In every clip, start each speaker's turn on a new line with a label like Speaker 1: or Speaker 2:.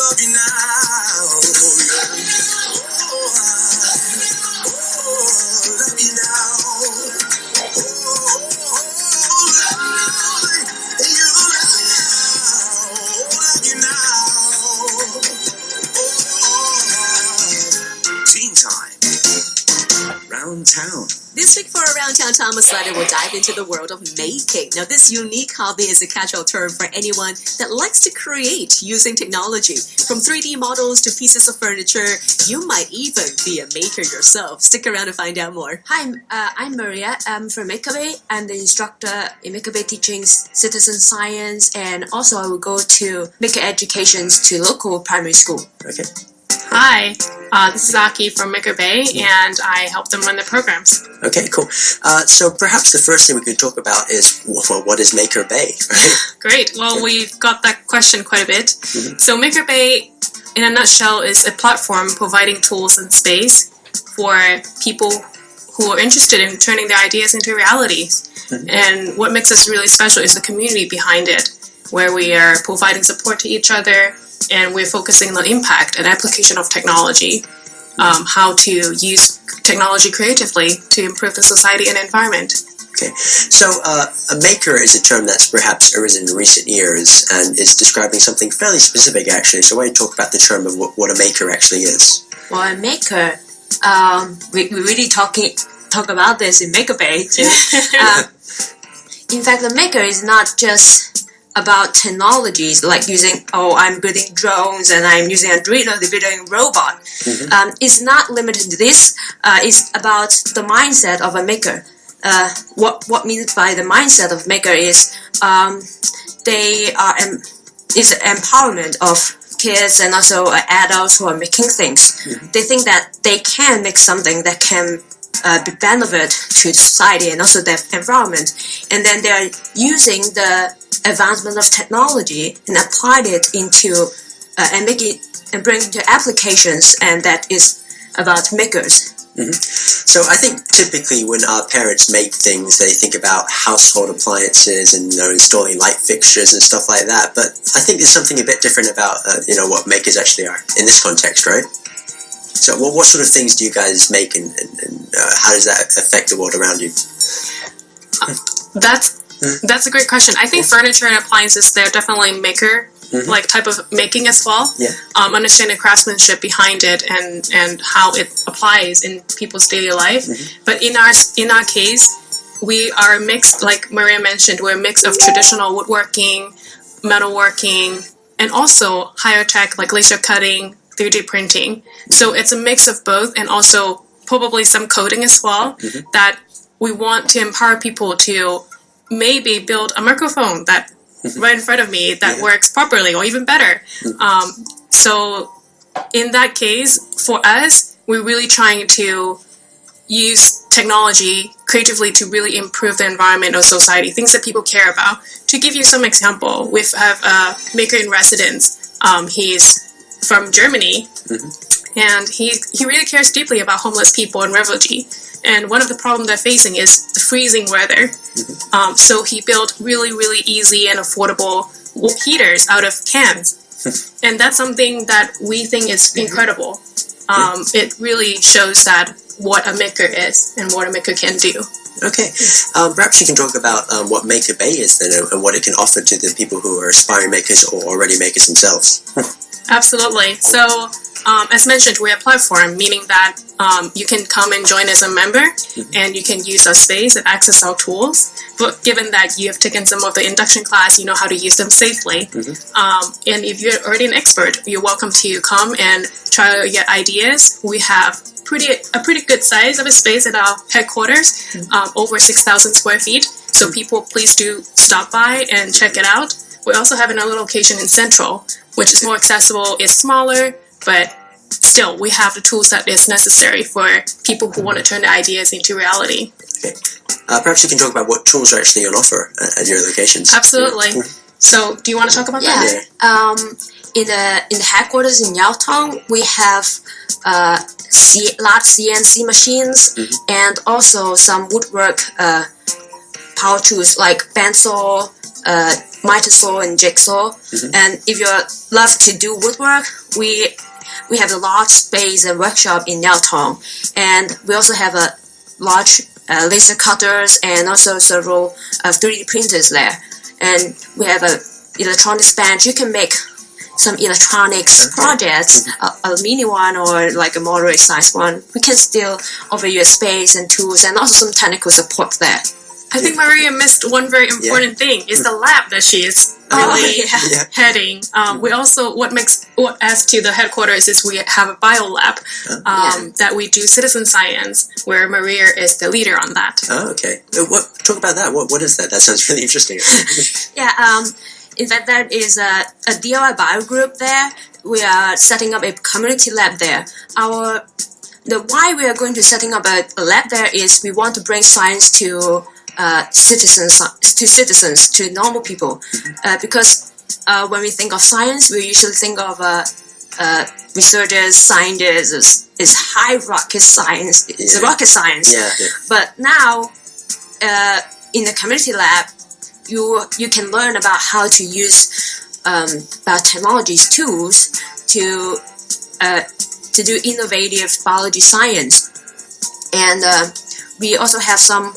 Speaker 1: love you now. Love you now. Love you now. Teen Time. Round Town.
Speaker 2: This week for Around Town, Thomas Letter will dive into the world of making. Now, this unique hobby is a catch-all term for anyone that likes to create using technology. From 3D models to pieces of furniture, you might even be a maker yourself. Stick around to find out more.
Speaker 3: Hi, I'm Maria. I'm from MakerBay. I'm the instructor in MakerBay teaching citizen science, and also I will go to Maker Educations to local primary school.
Speaker 1: Okay.
Speaker 4: Hi, this is Aki from MakerBay, and I help them run their programs.
Speaker 1: Okay, cool. So perhaps the first thing we could talk about is, well, what is MakerBay, right?
Speaker 4: Great. Well, we've got that question quite a bit. So MakerBay, in a nutshell, is a platform providing tools and space for people who are interested in turning their ideas into reality. And what makes us really special is the community behind it, where we are providing support to each other, and we're focusing on impact and application of technology, how to use technology creatively to improve the society and environment.
Speaker 1: Okay, so a maker is a term that's perhaps arisen in recent years and is describing something fairly specific, actually. So why don't you talk about the term of what a maker actually is?
Speaker 3: Well, a maker, we really talk about this in MakerBay too. In fact, the maker is not just about technologies like using, I'm building drones and I'm using a building robot. It's not limited to this. It's about the mindset of a maker. What means by the mindset of maker is is empowerment of kids and also adults who are making things. They think that they can make something that can be benefit to society and also the environment, and then they are using the advancement of technology and applied it into and make it and bring it to applications, and that is about makers.
Speaker 1: So I think typically when our parents make things, they think about household appliances and installing light fixtures and stuff like that. But I think there's something a bit different about what makers actually are in this context, right? So what sort of things do you guys make, and how does that affect the world around you?
Speaker 4: That's a great question. I think furniture and appliances, they're definitely maker like type of making as well. Understanding craftsmanship behind it and how it applies in people's daily life. But in our case, we are a mix, like Maria mentioned, we're a mix of traditional woodworking, metalworking, and also higher tech like laser cutting, 3D printing. So it's a mix of both, and also probably some coding as well, that we want to empower people to maybe build a microphone that right in front of me that works properly or even better. So in that case, for us, we're really trying to use technology creatively to really improve the environment or society, things that people care about. To give you some example, we have a maker in residence. He's from Germany, and he really cares deeply about homeless people and refugees. And one of the problems they're facing is the freezing weather. So he built really, really easy and affordable heaters out of cans. And that's something that we think is incredible. It really shows that what a maker is and what a maker can do.
Speaker 1: Okay. Perhaps you can talk about what MakerBay is then, and what it can offer to the people who are aspiring makers or already makers themselves.
Speaker 4: Absolutely. So, as mentioned, we're a platform, meaning that you can come and join as a member, and you can use our space and access our tools. But given that you have taken some of the induction class, you know how to use them safely. And if you're already an expert, you're welcome to come and try out your ideas. We have a pretty good size of a space at our headquarters, over 6,000 square feet. So people, please do stop by and check it out. We also have another location in Central, which is more accessible. It's smaller, but still, we have the tools that is necessary for people who want to turn their ideas into reality.
Speaker 1: Okay. Perhaps you can talk about what tools are actually on offer at your locations.
Speaker 4: Absolutely. So, do you want to talk about that?
Speaker 3: In the headquarters in Yaotong, we have large CNC machines and also some woodwork power tools like bandsaw, miter saw and jigsaw. And if you love to do woodwork, we have a large space and workshop in Yaotong, and we also have a large laser cutters and also several 3D printers there. And we have a electronics bench. You can make some electronics projects, a mini one or like a moderate size one. We can still offer you a space and tools and also some technical support there.
Speaker 4: I think Maria missed one very important thing, is the lab that she is really heading. We also, what adds to the headquarters is we have a bio lab that we do citizen science, where Maria is the leader on that.
Speaker 1: Oh, okay. Talk about that. What is that? That sounds really interesting.
Speaker 3: In fact, there is a DIY bio group there. We are setting up a community lab there. Why we are going to setting up a lab there is we want to bring science to citizens, to normal people, because when we think of science, we usually think of researchers, scientists is high rocket science. It's rocket science. But now, in the community lab, you can learn about how to use biotechnology's tools to do innovative biology science, and we also have some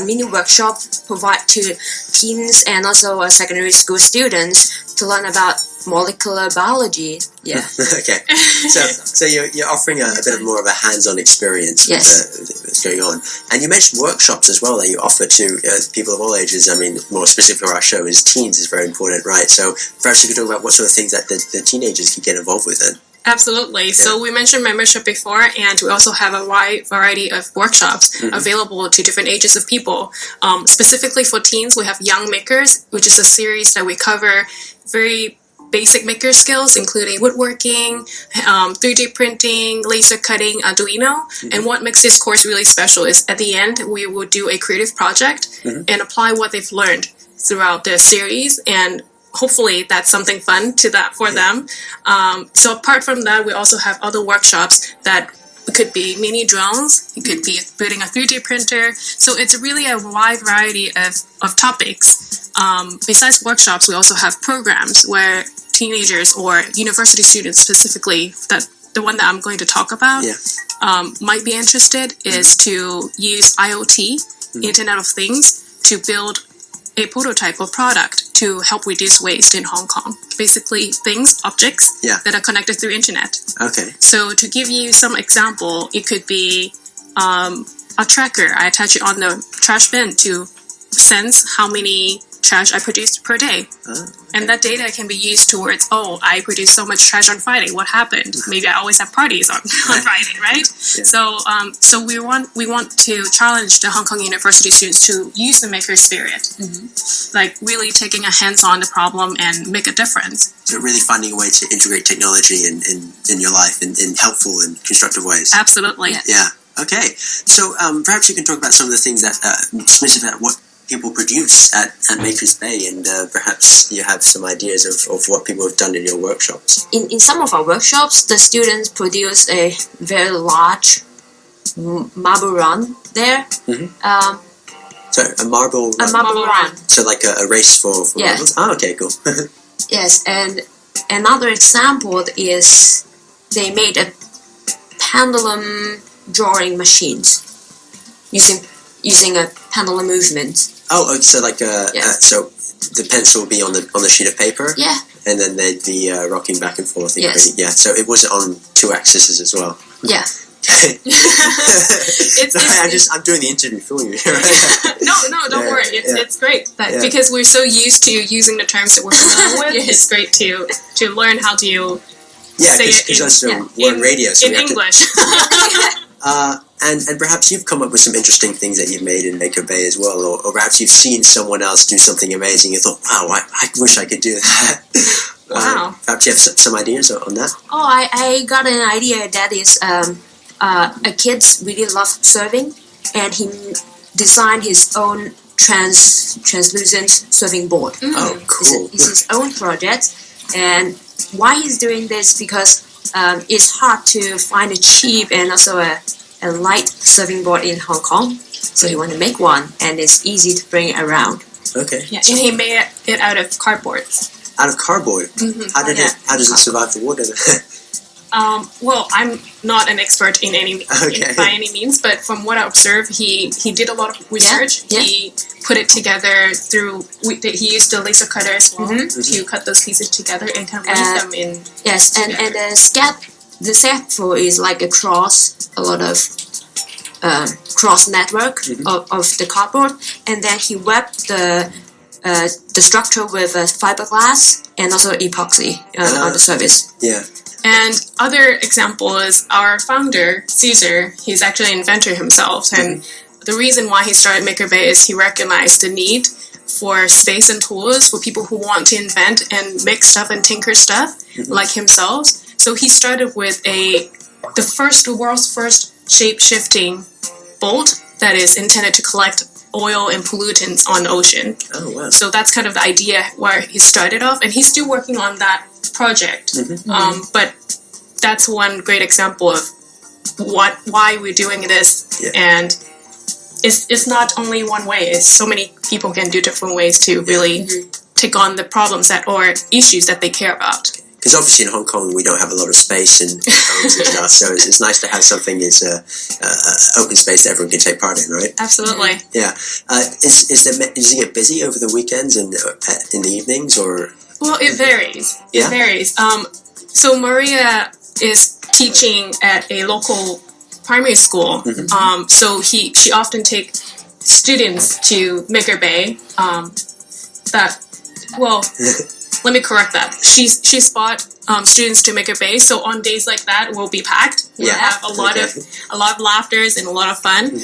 Speaker 3: mini workshop provide to teens and also secondary school students to learn about molecular biology.
Speaker 1: Okay. So you're offering a bit more of a hands-on experience with what's going on. And you mentioned workshops as well that you offer to people of all ages. I mean, more specifically for our show is teens is very important, right? So perhaps you could talk about what sort of things that the teenagers can get involved with then.
Speaker 4: Absolutely. So we mentioned membership before, and we also have a wide variety of workshops available to different ages of people. Specifically for teens, we have Young Makers, which is a series that we cover very basic maker skills, including woodworking, 3D printing, laser cutting, Arduino. And what makes this course really special is at the end, we will do a creative project and apply what they've learned throughout the series, and hopefully that's something fun for them. So apart from that, we also have other workshops that could be mini drones, it could be building a 3D printer. So it's really a wide variety of topics. Besides workshops, we also have programs where teenagers or university students specifically, that the one that I'm going to talk about, might be interested is to use IoT, Internet of Things, to build a prototype of product to help reduce waste in Hong Kong. Basically, objects that are connected through internet.
Speaker 1: Okay.
Speaker 4: So to give you some example, it could be a tracker. I attach it on the trash bin to sense how many trash I produce per day. And that data can be used towards, I produced so much trash on Friday. What happened? Maybe I always have parties on Friday, right? So we want to challenge the Hong Kong University students to use the maker spirit, like really taking a hands on the problem and make a difference.
Speaker 1: So really finding a way to integrate technology in your life in helpful and constructive ways.
Speaker 4: Absolutely.
Speaker 1: Yeah. Okay. So perhaps you can talk about some of the things that specific about what people produce at MakerBay, and perhaps you have some ideas of what people have done in your workshops.
Speaker 3: In some of our workshops, the students produce a very large marble run there.
Speaker 1: So a marble run?
Speaker 3: A marble run.
Speaker 1: So like a race for marbles? Oh, okay, cool.
Speaker 3: Yes, and another example is they made a pendulum drawing machines using a pendulum movement.
Speaker 1: Oh, so like so the pencil will be on the sheet of paper.
Speaker 3: Yeah.
Speaker 1: And then they'd be rocking back and forth.
Speaker 3: Yes.
Speaker 1: Yeah. So it was on 2 axes as well.
Speaker 3: Yeah.
Speaker 1: I'm doing the interview for you. Right?
Speaker 4: No, don't worry. It's great, but because we're so used to using the terms that we're familiar with, it's great to learn how to say it
Speaker 1: we're on radio, so
Speaker 4: in English.
Speaker 1: And perhaps you've come up with some interesting things that you've made in MakerBay as well, or perhaps you've seen someone else do something amazing. You thought, wow, I wish I could do that.
Speaker 4: Wow.
Speaker 1: Perhaps you have some ideas on that?
Speaker 3: Oh, I got an idea that is a kid really loves surfing, and he designed his own translucent surfing board.
Speaker 1: Oh, cool.
Speaker 3: It's his own project, and why he's doing this because it's hard to find a cheap and also a light surfing board in Hong Kong, so he want to make one, and it's easy to bring around.
Speaker 1: Okay.
Speaker 4: Yeah, and he made it out of cardboard.
Speaker 1: Out of cardboard?
Speaker 4: Mm-hmm.
Speaker 1: How does it survive the water?
Speaker 4: Well, I'm not an expert in by any means, but from what I observed, he did a lot of research.
Speaker 3: Yeah.
Speaker 4: He put it together he used the laser cutter as well to cut those pieces together and kind of weave them in.
Speaker 3: Yes, and the scaffold is like a lot of cross network of the cardboard, and then he webbed the structure with fiberglass and also epoxy on the surface.
Speaker 1: Yeah.
Speaker 4: And other example is our founder, Caesar. He's actually an inventor himself, and the reason why he started MakerBay is he recognized the need for space and tools for people who want to invent and make stuff and tinker stuff like himself. So he started with the world's first shape-shifting boat that is intended to collect oil and pollutants on the ocean.
Speaker 1: Oh, wow.
Speaker 4: So that's kind of the idea where he started off, and he's still working on that project. But that's one great example of why we're doing this, and it's not only one way. It's so many people can do different ways to really take on the problems or issues that they care about.
Speaker 1: Because obviously in Hong Kong we don't have a lot of space and homes and stuff, so it's nice to have something that's open space that everyone can take part in, right?
Speaker 4: Absolutely.
Speaker 1: Yeah. Does it get busy over the weekends and in the evenings, or?
Speaker 4: Well, it varies.
Speaker 1: Yeah?
Speaker 4: It varies. So Maria is teaching at a local primary school. So she often takes students to MakerBay. Let me correct that. She's brought students to MakerBay. So on days like that, we'll be packed. We'll have a lot of laughters and a lot of fun.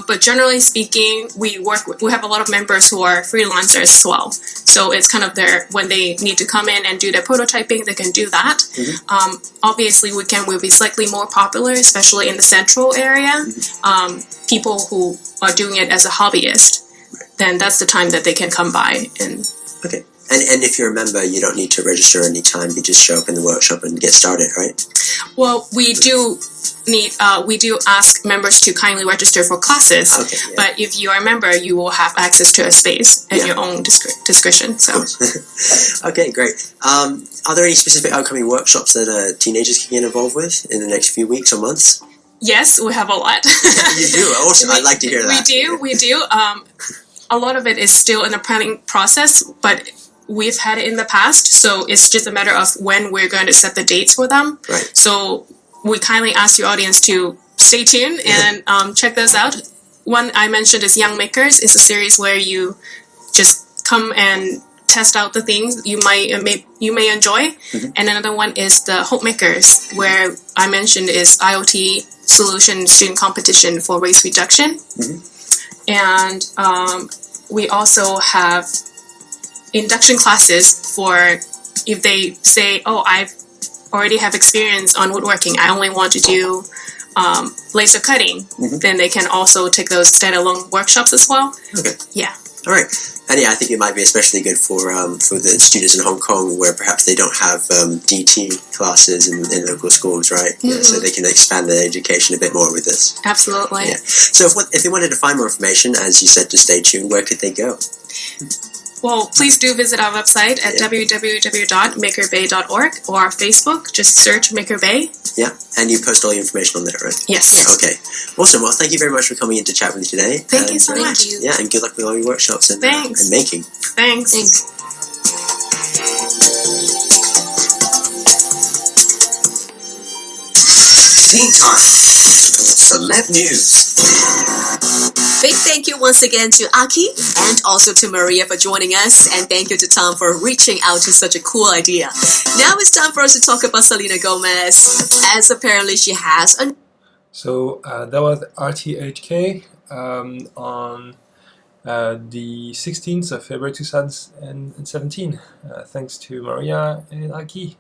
Speaker 4: But generally speaking, we have a lot of members who are freelancers as well. So it's kind of when they need to come in and do their prototyping, they can do that. Obviously, weekend will be slightly more popular, especially in the central area. People who are doing it as a hobbyist, then that's the time that they can come by and.
Speaker 1: Okay. And if you're a member, you don't need to register any time. You just show up in the workshop and get started, right?
Speaker 4: Well, we do ask members to kindly register for classes.
Speaker 1: Okay, yeah.
Speaker 4: But if you are a member, you will have access to a space at your own discretion. So.
Speaker 1: Okay, great. Are there any specific upcoming workshops that teenagers can get involved with in the next few weeks or months?
Speaker 4: Yes, we have a lot.
Speaker 1: You do? Awesome. I'd like to hear that.
Speaker 4: We do. A lot of it is still in the planning process, but we've had it in the past, so it's just a matter of when we're going to set the dates for them.
Speaker 1: Right.
Speaker 4: So we kindly ask your audience to stay tuned and check those out. One I mentioned is Young Makers. It's a series where you just come and test out the things you may enjoy. And another one is the Hope Makers, where I mentioned is IoT solution student competition for waste reduction. And we also have induction classes for if they say, oh, I already have experience on woodworking, I only want to do laser cutting, then they can also take those standalone workshops as well. Okay. Yeah.
Speaker 1: All right. And yeah, I think it might be especially good for the students in Hong Kong where perhaps they don't have DT classes in local schools, right? Yeah, so they can expand their education a bit more with this.
Speaker 4: Absolutely.
Speaker 1: Yeah. So if they wanted to find more information, as you said, to stay tuned, where could they go?
Speaker 4: Well, please do visit our website at www.makerbay.org or our Facebook. Just search MakerBay.
Speaker 1: Yeah, and you post all the information on there, right?
Speaker 4: Yes.
Speaker 1: Okay. Awesome. Well, thank you very much for coming in to chat with me today.
Speaker 4: Thank you so much.
Speaker 1: Yeah, and good luck with all your workshops and making.
Speaker 4: Thanks.
Speaker 5: Teen Time. Celeb News.
Speaker 2: Big thank you once again to Aki and also to Maria for joining us, and thank you to Tom for reaching out to such a cool idea. Now it's time for us to talk about Selena Gomez, as apparently she has a...
Speaker 6: So that was RTHK on the 16th of February 2017. Thanks to Maria and Aki.